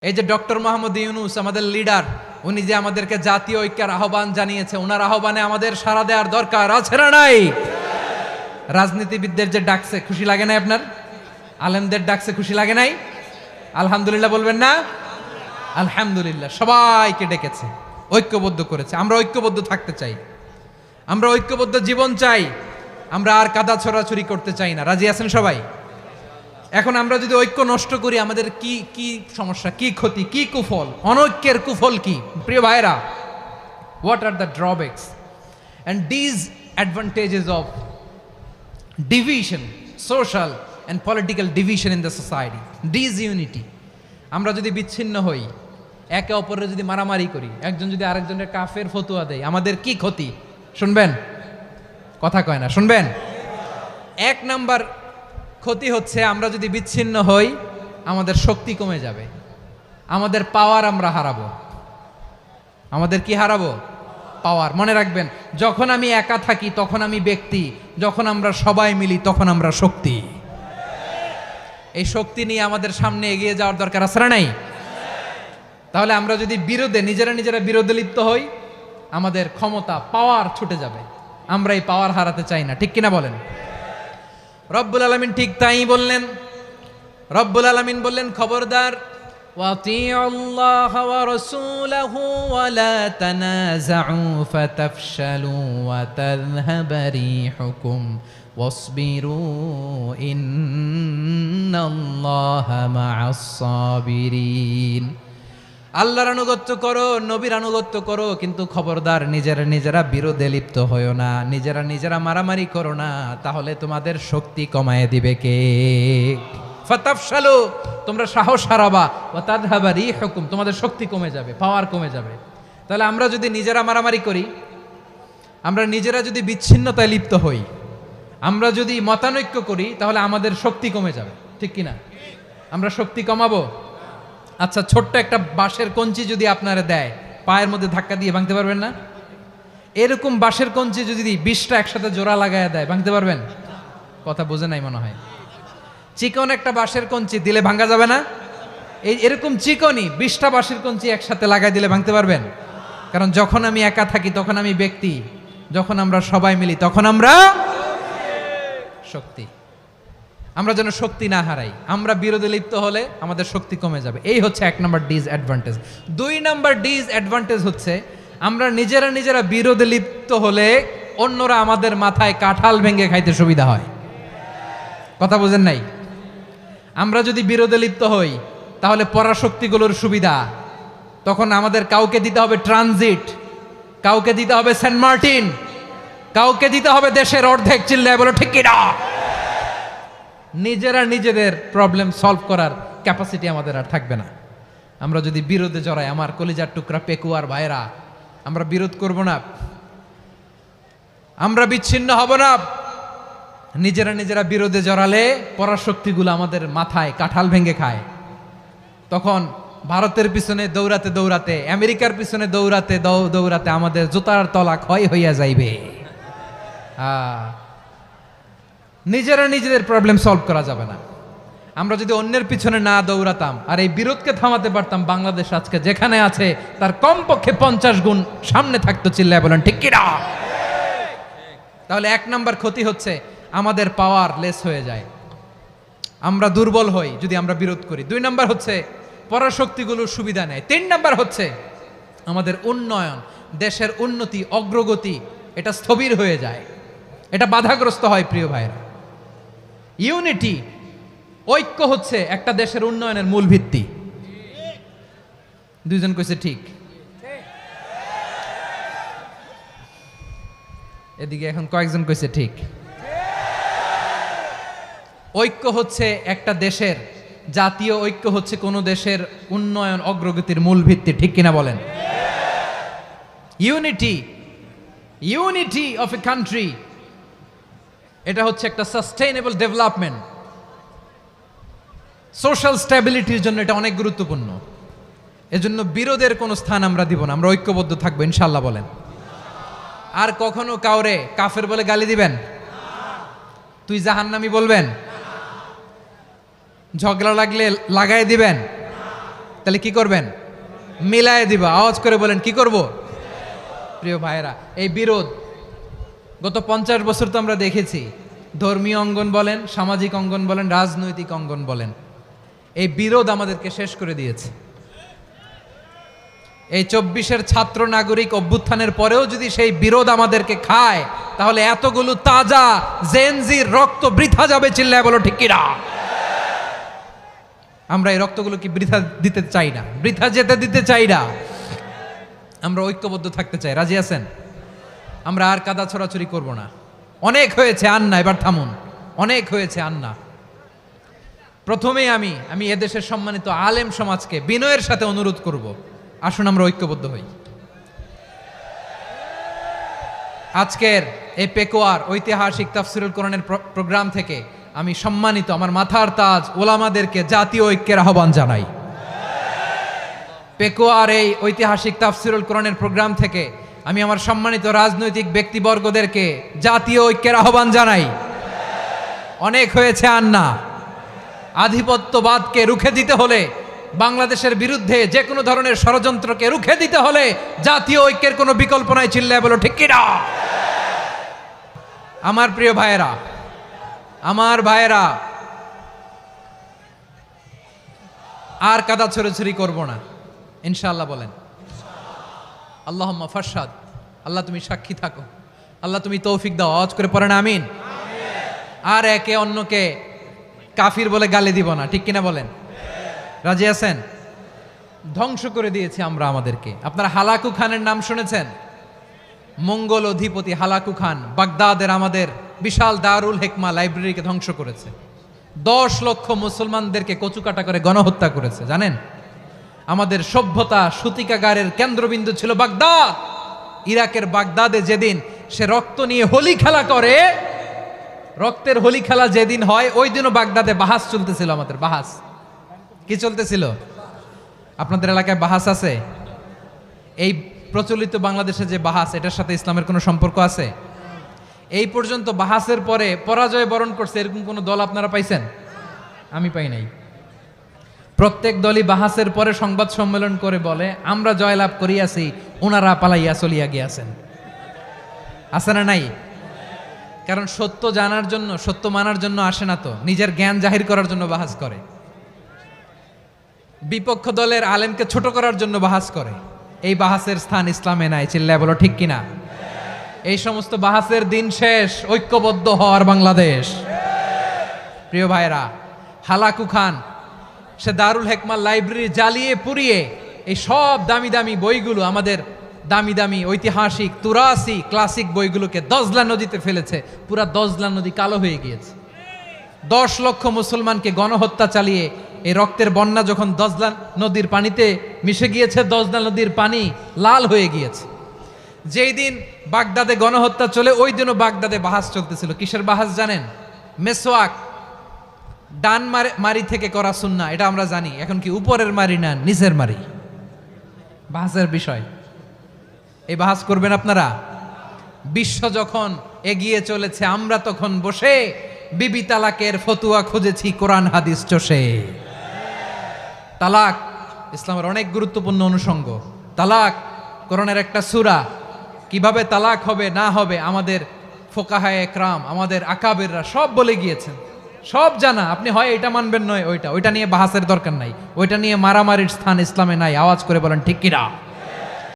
এই যে ডক্টর মোহাম্মদ ইউনূস আমাদের লিডার, উনি যে আমাদেরকে জাতীয় ঐক্যের আহ্বান জানিয়েছে, ওনার আহ্বানে আমাদের সাড়া দেওয়ার দরকার আছে না নাই? রাজনীতিবিদদের যে ডাকছে, খুশি লাগে নাই আপনার? আলেমদের ডাকছে, খুশি লাগে নাই? আলহামদুলিল্লাহ বলবেন না? আলহামদুলিল্লাহ। সবাইকে ডেকেছে, ঐক্যবদ্ধ করেছে। আমরা ঐক্যবদ্ধ থাকতে চাই, আমরা ঐক্যবদ্ধ জীবন চাই, আমরা আর কাদা ছড়াছড়ি করতে চাই না। রাজি আছেন সবাই? এখন আমরা যদি ঐক্য নষ্ট করি, আমাদের কি কি সমস্যা, কি ক্ষতি, কি কুফল? অনৈক্যের কুফল কি প্রিয় ভাইরা? What are the drawbacks and disadvantages of division, social and political division in the society, disunity. আমরা যদি বিচ্ছিন্ন হই, একে অপরের যদি মারামারি করি, একজন যদি আরেকজনের কাফের ফতুয়া দেয়, আমাদের কি ক্ষতি? শুনবেন? কথা কয় না, শুনবেন? এক নাম্বার ক্ষতি হচ্ছে, আমরা যদি বিচ্ছিন্ন হই, আমাদের শক্তি কমে যাবে, আমাদের পাওয়ার আমরা হারাবো। আমাদের কি হারাবো? পাওয়ার। মনে রাখবেন, যখন আমি একা থাকি তখন আমি ব্যক্তি, যখন আমরা সবাই মিলি তখন আমরা শক্তি। এই শক্তি নিয়ে আমাদের সামনে এগিয়ে যাওয়ার দরকার আছে না নাই? তাহলে আমরা যদি নিজেরা বিরোধে লিপ্ত হই, আমাদের ক্ষমতা, পাওয়ার ছুটে যাবে। আমরা এই পাওয়ার হারাতে চাই না, ঠিক কিনা বলেন? রব্বুল আলামিন ঠিক তাই বললেন। রব্বুল আলামিন বললেন, খবরদার, ওয়াতিউল্লাহ ওয়া রাসূলাহু ওয়া লা তানাযাউ ফাতাফশালু ওয়া তাযহাবা রিহুকুম ওয়াসবিরু ইন্নাল্লাহা মা'আস সাবিরিন। আল্লাহর আনুগত্য করো, নবীর আনুগত্য করো, কিন্তু খবরদার নিজেরা বিরোধে লিপ্ত হয়ো না, নিজেরা মারামারি করো না, তাহলে তোমাদের শক্তি কমায় দিবে কে? ফাতাফশালু, তোমরা সাহস হারাবা, ওয়া তাযহাবা রিহুকুম, তোমাদের শক্তি কমে যাবে, পাওয়ার কমে যাবে। তাহলে আমরা যদি নিজেরা মারামারি করি, আমরা নিজেরা যদি বিচ্ছিন্নতায় লিপ্ত হই, আমরা যদি মতানৈক্য করি, তাহলে আমাদের শক্তি কমে যাবে, ঠিক কিনা? আমরা শক্তি কমাবো। আচ্ছা, ছোট্ট একটা বাঁশের কঞ্চি যদি আপনারা দেয়, পায়ের মধ্যে ধাক্কা দিয়ে ভাঙতে পারবেন না? এরকম বাঁশের কঞ্চি যদি 20টা একসাথে জোড়া লাগায় দেয়, ভাঙতে পারবেন? কথা বোঝে নাই মনে হয়। চিকন একটা বাঁশের কঞ্চি দিলে ভাঙা যাবে না? এরকম চিকনই 20টা বাঁশের কঞ্চি একসাথে লাগাই দিলে ভাঙতে পারবেন? কারণ যখন আমি একা থাকি তখন আমি ব্যক্তি, যখন আমরা সবাই মিলি তখন আমরা শক্তি। আমরা যেন শক্তি না হারাই। আমরা বিরোধে লিপ্ত হলে আমাদের শক্তি কমে যাবে। এই হচ্ছে 1 নাম্বার ডিসঅ্যাডভান্টেজ। 2 নাম্বার ডিসঅ্যাডভান্টেজ হচ্ছে, আমরা নিজেরা বিরোধে লিপ্ত হলে অন্যরা আমাদের মাথায় কাঁঠাল ভেঙে খাইতে সুবিধা হয়। কথা বোঝেন নাই? আমরা যদি বিরোধে লিপ্ত হই, তাহলে পরাশক্তিগুলোর সুবিধা, তখন আমাদের কাউকে দিতে হবে ট্রানজিট, কাউকে দিতে হবে সেন্ট মার্টিন, কাউকে দিতে হবে দেশের অর্ধেক। চিল্লায় বলো ঠিক কিনা? নিজেদের প্রবলেম সলভ করার ক্যাপাসিটি আমাদের আর থাকবে না। আমরা যদি বিরোধে জড়াই, আমার কলিজার টুকরা পেকুয়ার ভাইরা, আমরা বিরোধ করব না, আমরা বিচ্ছিন্ন হব না। নিজেরা বিরোধে জড়ালে পরাশক্তিগুলো আমাদের মাথায় কাঁঠাল ভেঙে খায়। তখন ভারতের পিছনে দৌড়াতে, আমেরিকার পিছনে দৌড়াতে আমাদের জুতার তলা ক্ষয় হইয়া যাইবে। নিজেদের প্রবলেম সলভ করা যাবে না। আমরা যদি অন্যের পিছনে না দৌড়াতাম আর এই বিরোধকে থামাতে পারতাম, বাংলাদেশ আজকে যেখানে আছে তার কমপক্ষে 50 গুণ সামনে থাকতো। চিল্লায় বলেন ঠিক কিনা? তাহলে 1 নাম্বার ক্ষতি হচ্ছে, আমাদের পাওয়ার লেস হয়ে যায়, আমরা দুর্বল হই যদি আমরা বিরোধ করি। 2 নাম্বার হচ্ছে, পরাশক্তিগুলোর সুবিধা নেয়। 3 নাম্বার হচ্ছে, আমাদের উন্নয়ন, দেশের উন্নতি, অগ্রগতি, এটা স্থবির হয়ে যায়, এটা বাধাগ্রস্ত হয়। প্রিয় ভাইরা, ইউনিটি, ঐক্য হচ্ছে একটা দেশের উন্নয়নের মূল ভিত্তি। 2 জন কইছে ঠিক। এদিকে এখন কয়েকজন কইছে ঠিক। ঐক্য হচ্ছে একটা দেশের, জাতীয় ঐক্য হচ্ছে কোন দেশের উন্নয়ন, অগ্রগতির মূল ভিত্তি, ঠিক কিনা বলেন? ইউনিটি অফ এ কান্ট্রি, এটা হচ্ছে একটা সাস্টেইনেবল ডেভেলপমেন্ট, সোশ্যাল স্ট্যাবিলিটির জন্য এটা অনেক গুরুত্বপূর্ণ। এজন্য বিরোধের কোনো স্থান আমরা দিব না, আমরা ঐক্যবদ্ধ থাকবো ইনশাআল্লাহ বলেন। আর কখনো কাউরে কাফের বলে গালি দিবেন? তুই জাহান্নামী বলবেন? ঝগড়া লাগলে লাগাই দিবেন? তাহলে কি করবেন? মিলায় দিবা। আওয়াজ করে বলেন কি করব? প্রিয় ভাইয়েরা, এই বিরোধ গত 50 বছর তো আমরা দেখেছি। ধর্মীয় অঙ্গন বলেন, সামাজিক অঙ্গন বলেন, রাজনৈতিক অঙ্গন বলেন, এই বিরোধ আমাদেরকে শেষ করে দিয়েছে। এই 24-এর ছাত্র নাগরিক অভ্যুত্থানের পরেও যদি সেই বিরোধ আমাদেরকে খায়, তাহলে এতগুলো তাজা জেনজির রক্ত বৃথা যাবে। চিল্লায় বলো ঠিক কিনা? আমরা এই রক্তগুলো কি বৃথা দিতে চাই না, বৃথা যেতে দিতে চাই না। আমরা ঐক্যবদ্ধ থাকতে চাই। রাজি আছেন? আমরা আর কাদা ছড়াছড়ি করব না। অনেক হয়েছে, আর না, এবার থামুন। অনেক হয়েছে, আর না। প্রথমেই আমি এদেশের সম্মানিত আলেম সমাজকে বিনয়ের সাথে অনুরোধ করব, আসুন আমরা ঐক্যবদ্ধ হই। আজকের এই পেকুয়ার ঐতিহাসিক তাফসিরুল কোরআনের প্রোগ্রাম থেকে আমি সম্মানিত আমার মাথার তাজ ওলামাদেরকে জাতীয় ঐক্যের আহ্বান জানাই। পেকুয়ার এই ঐতিহাসিক তাফসিরুল কোরআনের প্রোগ্রাম থেকে আমি আমার সম্মানিত রাজনৈতিক ব্যক্তিবর্গদেরকে জাতীয় ঐক্যের আহ্বান জানাই। অনেক হয়েছে, আর না। আধিপত্যবাদকে রুখে দিতে হলে, বাংলাদেশের বিরুদ্ধে যে কোনো ধরনের ষড়যন্ত্রকে রুখে দিতে হলে জাতীয় ঐক্যের কোনো বিকল্প নাই। চিল্লায় বলো ঠিক কিনা? আমার প্রিয় ভাইয়েরা, আমার ভাইয়েরা, আর কাদা ছড়াছড়ি করব না ইনশাআল্লাহ। বলেন আল্লাহুম্মা ফারশাদ। আল্লাহ তুমি সাক্ষী থাকো, আল্লাহ তুমি তৌফিক দাও। আওয়াজ করে পড়েন আমিন। আর একে অন্যকে কাফির বলে গালি দিব না, ঠিক কিনা বলেন? রাজি আছেন? ধ্বংস করে দিয়েছি আমরা আমাদেরকে। আপনারা হালাকু খানের নাম শুনেছেন? মঙ্গল অধিপতি হালাকু খান বাগদাদের আমাদের বিশাল দারুল হিকমা লাইব্রেরিকে ধ্বংস করেছে। 10 লক্ষ মুসলমানদেরকে কচুকাটা করে গণহত্যা করেছে। জানেন, আমাদের সভ্যতা সূতিকাগারের কেন্দ্রবিন্দু ছিল বাগদাদ। ইরাকের বাগদাদে যেদিন সে রক্ত নিয়ে হোলি খেলা করে, রক্তের হোলি খেলা যেদিন হয়, ওই দিনও বাগদাদে বাহাস চলতেছিল। আমাদের বাহাস কি চলতেছিল? আপনাদের এলাকায় বাহাস আছে? এই প্রচলিত বাংলাদেশে যে বাহাস, এটার সাথে ইসলামের কোনো সম্পর্ক আছে? এই পর্যন্ত বাহাসের পরে পরাজয় বরণ করছে এরকম কোন দল আপনারা পাইছেন? আমি পাই নাই। প্রত্যেক দলই বাহাসের পরে সংবাদ সম্মেলন করে বলে আমরা জয়লাভ করিয়াছি, ওনারা পালাইয়া চলিয়া গিয়াছেন। আছে না নাই? কারণ সত্য জানার জন্য, সত্য মানার জন্য আসে না, তো নিজের জ্ঞান জাহির করার জন্য বাহাস করে। বিপক্ষ দলের আলেমকে ছোট করার জন্য বাহাস করে। এই বাহাসের স্থান ইসলামে নাই। চিল্লায় বলো ঠিক কিনা? এই সমস্ত বাহাসের দিন শেষ। ঐক্যবদ্ধ হওয়ার বাংলাদেশ। প্রিয় ভাইরা, হালাকু খান সে দারুল হিকমা লাইব্রেরি জ্বালিয়ে পুড়িয়ে এই সব দামি দামি বইগুলো, আমাদের দামি দামি ঐতিহাসিক তুরাসি ক্লাসিক বইগুলোকে দজলা নদীতে ফেলেছে। পুরা দজলা নদী কালো হয়ে গিয়েছে। 10 লক্ষ মুসলমানকে গণহত্যা চালিয়ে এই রক্তের বন্যা যখন দজলা নদীর পানিতে মিশে গিয়েছে, দজলা নদীর পানি লাল হয়ে গিয়েছে। যেই দিন বাগদাদে গণহত্যা চলে, ওই দিনও বাগদাদে বাহাস চলতেছিল। কিসের বাহাস জানেন? মেসওয়াক, ডান মারি থেকে করা সুন্নাহ, এটা আমরা জানি। এখন কি উপরের মারি না নিচের মারি? বাহাসের বিষয়। এই বাহাস করবেন আপনারা? বিশ্ব যখন এগিয়ে চলেছে, আমরা তখন বসে বিবি তালাকের ফতুয়া খুঁজেছি কোরআন হাদিস চষে। তালাক ইসলামের অনেক গুরুত্বপূর্ণ অনুষঙ্গ। তালাক কোরআনের একটা সূরা। কিভাবে তালাক হবে না হবে আমাদের ফোকাহায়ে একরাম, আমাদের আকাবেররা সব বলে গিয়েছেন, সব জানা। আপনি হয় এটা মানবেন, নয় ওইটা। ওইটা নিয়ে বাহাসের দরকার নাই, ওইটা নিয়ে মারামারির স্থান ইসলামে নাই। আওয়াজ করে বলেন ঠিক কিনা?